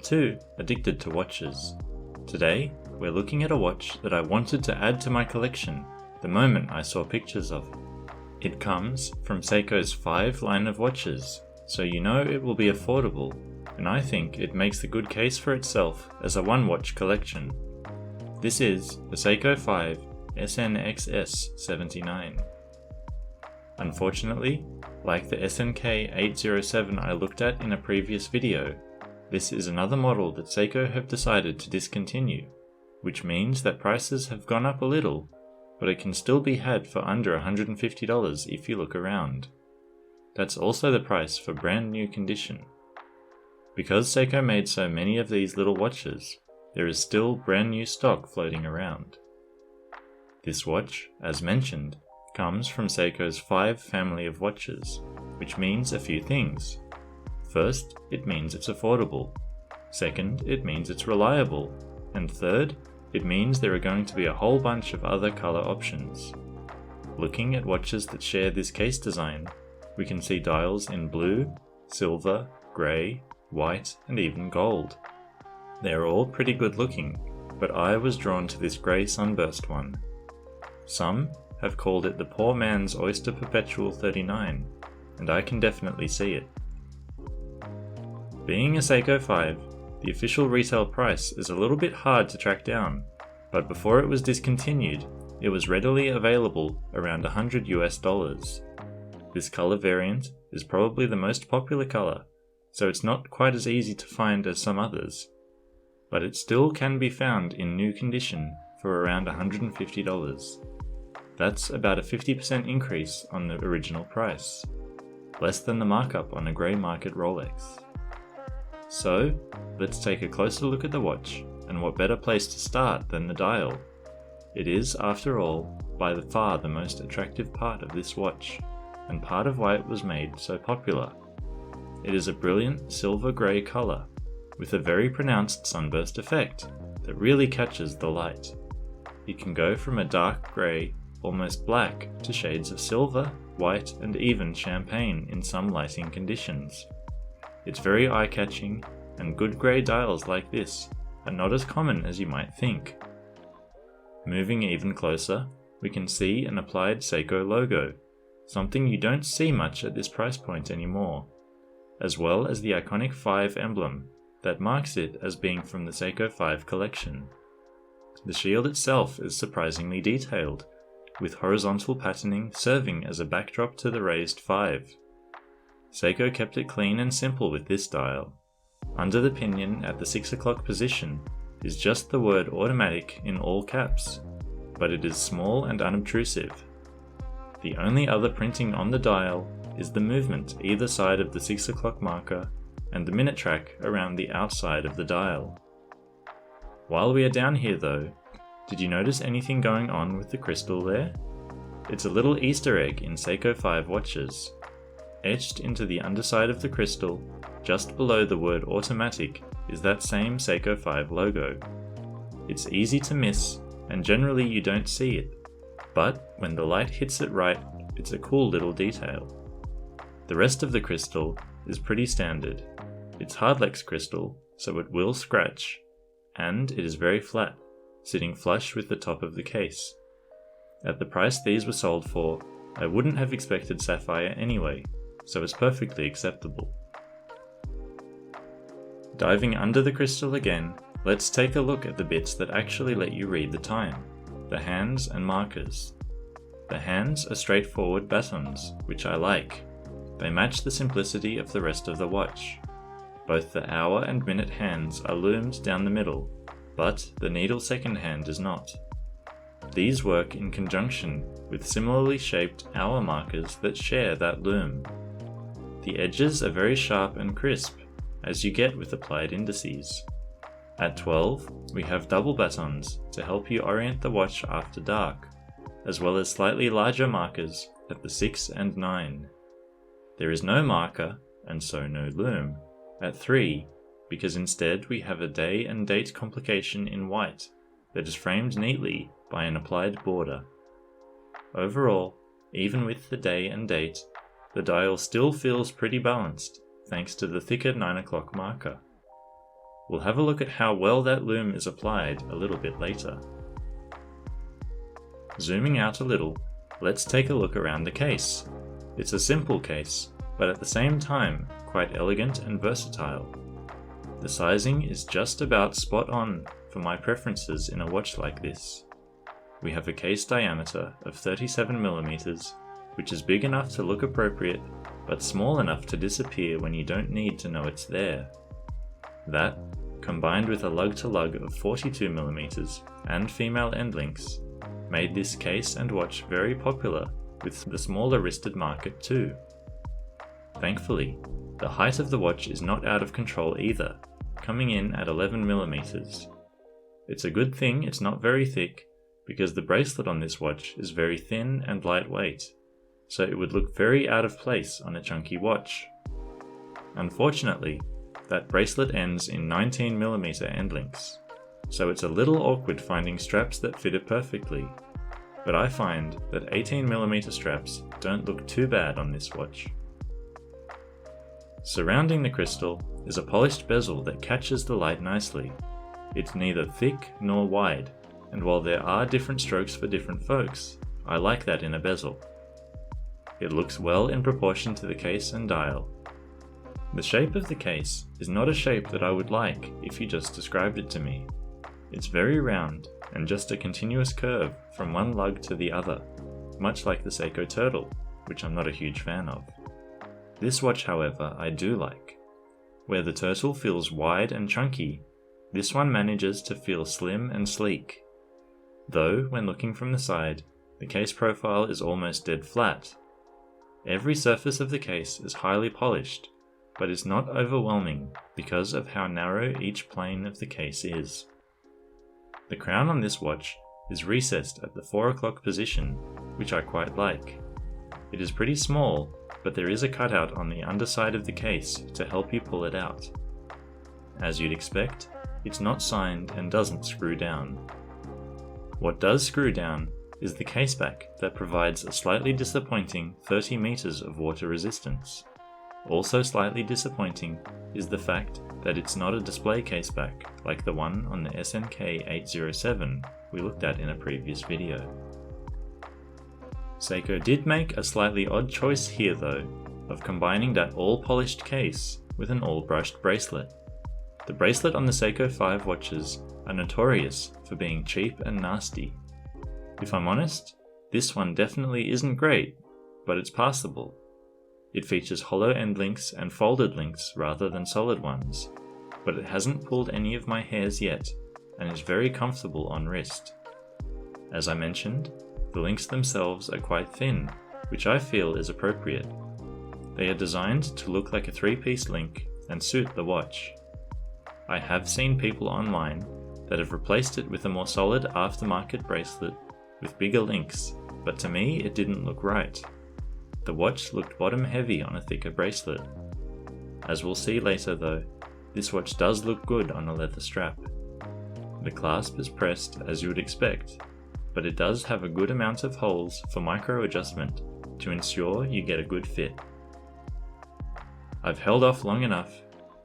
too addicted to watches. Today, we're looking at a watch that I wanted to add to my collection the moment I saw pictures of it. It comes from Seiko's 5 line of watches, so you know it will be affordable, and I think it makes a good case for itself as a one-watch collection. This is the Seiko 5 SNXS79. Unfortunately, like the SNK807 I looked at in a previous video, this is another model that Seiko have decided to discontinue, which means that prices have gone up a little, but it can still be had for under $150 if you look around. That's also the price for brand new condition. Because Seiko made so many of these little watches, there is still brand new stock floating around. This watch, as mentioned, comes from Seiko's 5 family of watches, which means a few things. First, it means it's affordable. Second, it means it's reliable. And third, it means there are going to be a whole bunch of other color options. Looking at watches that share this case design, we can see dials in blue, silver, grey, white, and even gold. They are all pretty good looking, but I was drawn to this grey sunburst one. Some have called it the poor man's Oyster Perpetual 39, and I can definitely see it. Being a Seiko 5, the official retail price is a little bit hard to track down, but before it was discontinued, it was readily available around $100 US. This color variant is probably the most popular color, so it's not quite as easy to find as some others, but it still can be found in new condition for around $150. That's about a 50% increase on the original price, less than the markup on a grey market Rolex. So, let's take a closer look at the watch, and what better place to start than the dial? It is, after all, by far the most attractive part of this watch, and part of why it was made so popular. It is a brilliant silver grey colour, with a very pronounced sunburst effect that really catches the light. It can go from a dark grey, almost black, to shades of silver, white, and even champagne in some lighting conditions. It's very eye-catching, and good grey dials like this are not as common as you might think. Moving even closer, we can see an applied Seiko logo, something you don't see much at this price point anymore, as well as the iconic 5 emblem that marks it as being from the Seiko 5 collection. The shield itself is surprisingly detailed, with horizontal patterning serving as a backdrop to the raised 5. Seiko kept it clean and simple with this dial. Under the pinion at the 6 o'clock position is just the word automatic in all caps, but it is small and unobtrusive. The only other printing on the dial is the movement either side of the 6 o'clock marker and the minute track around the outside of the dial. While we are down here though, did you notice anything going on with the crystal there? It's a little Easter egg in Seiko 5 watches. Etched into the underside of the crystal, just below the word automatic, is that same Seiko 5 logo. It's easy to miss, and generally you don't see it, but when the light hits it right, it's a cool little detail. The rest of the crystal is pretty standard. It's hardlex crystal, so it will scratch, and it is very flat, sitting flush with the top of the case. At the price these were sold for, I wouldn't have expected sapphire anyway, so it's perfectly acceptable. Diving under the crystal again, let's take a look at the bits that actually let you read the time, the hands and markers. The hands are straightforward batons, which I like. They match the simplicity of the rest of the watch. Both the hour and minute hands are loomed down the middle, but the needle second hand is not. These work in conjunction with similarly shaped hour markers that share that loom. The edges are very sharp and crisp, as you get with applied indices. At 12, we have double batons to help you orient the watch after dark, as well as slightly larger markers at the 6 and 9. There is no marker, and so no loom, at 3, because instead we have a day and date complication in white that is framed neatly by an applied border. Overall, even with the day and date, the dial still feels pretty balanced thanks to the thicker 9 o'clock marker. We'll have a look at how well that lume is applied a little bit later. Zooming out a little, let's take a look around the case. It's a simple case, but at the same time quite elegant and versatile. The sizing is just about spot on for my preferences in a watch like this. We have a case diameter of 37mm, which is big enough to look appropriate, but small enough to disappear when you don't need to know it's there. That, combined with a lug-to-lug of 42mm and female end links, made this case and watch very popular with the smaller wristed market too. Thankfully, the height of the watch is not out of control either, coming in at 11mm. It's a good thing it's not very thick, because the bracelet on this watch is very thin and lightweight, so it would look very out of place on a chunky watch. Unfortunately, that bracelet ends in 19mm end links, so it's a little awkward finding straps that fit it perfectly, but I find that 18mm straps don't look too bad on this watch. Surrounding the crystal is a polished bezel that catches the light nicely. It's neither thick nor wide, and while there are different strokes for different folks, I like that in a bezel. It looks well in proportion to the case and dial. The shape of the case is not a shape that I would like if you just described it to me. It's very round and just a continuous curve from one lug to the other, much like the Seiko Turtle, which I'm not a huge fan of. This watch, however, I do like. Where the Turtle feels wide and chunky, this one manages to feel slim and sleek. Though, when looking from the side, the case profile is almost dead flat. Every surface of the case is highly polished, but is not overwhelming because of how narrow each plane of the case is. The crown on this watch is recessed at the 4 o'clock position, which I quite like. It is pretty small, but there is a cutout on the underside of the case to help you pull it out. As you'd expect, it's not signed and doesn't screw down. What does screw down is the caseback that provides a slightly disappointing 30 meters of water resistance. Also slightly disappointing is the fact that it's not a display caseback like the one on the SNK807 we looked at in a previous video. Seiko did make a slightly odd choice here though, of combining that all-polished case with an all-brushed bracelet. The bracelet on the Seiko 5 watches are notorious for being cheap and nasty. If I'm honest, this one definitely isn't great, but it's passable. It features hollow end links and folded links rather than solid ones, but it hasn't pulled any of my hairs yet and is very comfortable on wrist. As I mentioned, the links themselves are quite thin, which I feel is appropriate. They are designed to look like a 3-piece link and suit the watch. I have seen people online that have replaced it with a more solid aftermarket bracelet with bigger links, but to me it didn't look right. The watch looked bottom heavy on a thicker bracelet. As we'll see later though, this watch does look good on a leather strap. The clasp is pressed as you would expect, but it does have a good amount of holes for micro adjustment to ensure you get a good fit. I've held off long enough,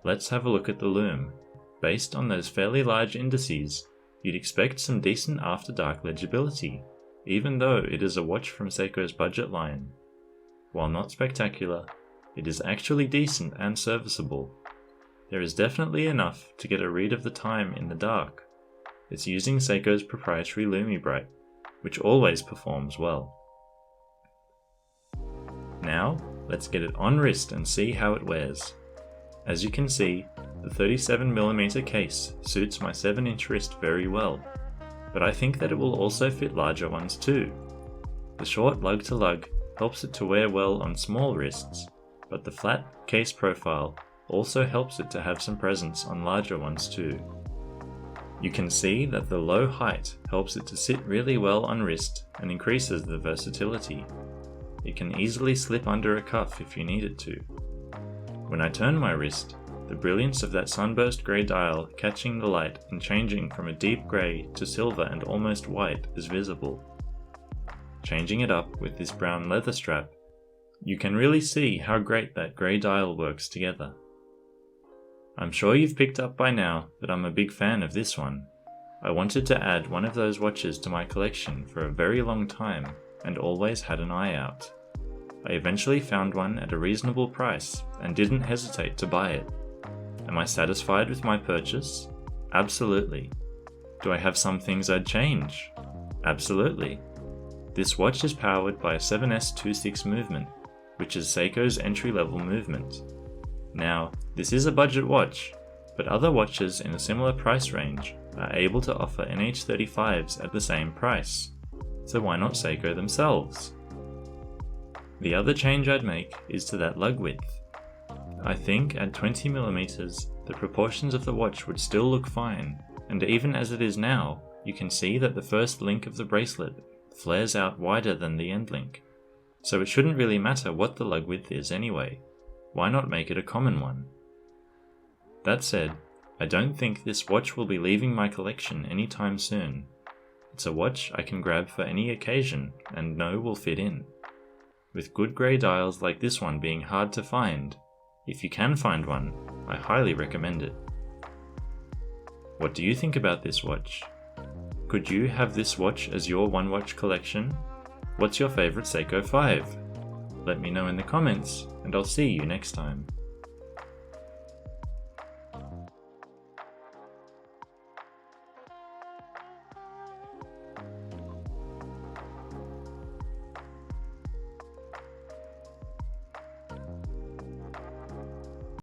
let's have a look at the lume. Based on those fairly large indices, you'd expect some decent after dark legibility, even though it is a watch from Seiko's budget line. While not spectacular, it is actually decent and serviceable. There is definitely enough to get a read of the time in the dark. It's using Seiko's proprietary LumiBright, which always performs well. Now, let's get it on wrist and see how it wears. As you can see, the 37mm case suits my 7-inch wrist very well, but I think that it will also fit larger ones too. The short lug-to-lug helps it to wear well on small wrists, but the flat case profile also helps it to have some presence on larger ones too. You can see that the low height helps it to sit really well on wrist and increases the versatility. It can easily slip under a cuff if you need it to. When I turn my wrist, the brilliance of that sunburst grey dial catching the light and changing from a deep grey to silver and almost white is visible. Changing it up with this brown leather strap, you can really see how great that grey dial works together. I'm sure you've picked up by now that I'm a big fan of this one. I wanted to add one of those watches to my collection for a very long time and always had an eye out. I eventually found one at a reasonable price and didn't hesitate to buy it. Am I satisfied with my purchase? Absolutely. Do I have some things I'd change? Absolutely. This watch is powered by a 7S26 movement, which is Seiko's entry-level movement. Now, this is a budget watch, but other watches in a similar price range are able to offer NH35s at the same price, so why not Seiko themselves? The other change I'd make is to that lug width. I think at 20mm the proportions of the watch would still look fine, and even as it is now, you can see that the first link of the bracelet flares out wider than the end link, so it shouldn't really matter what the lug width is anyway. Why not make it a common one? That said, I don't think this watch will be leaving my collection anytime soon. It's a watch I can grab for any occasion and know will fit in. With good grey dials like this one being hard to find, if you can find one, I highly recommend it. What do you think about this watch? Could you have this watch as your one watch collection? What's your favourite Seiko 5? Let me know in the comments, and I'll see you next time.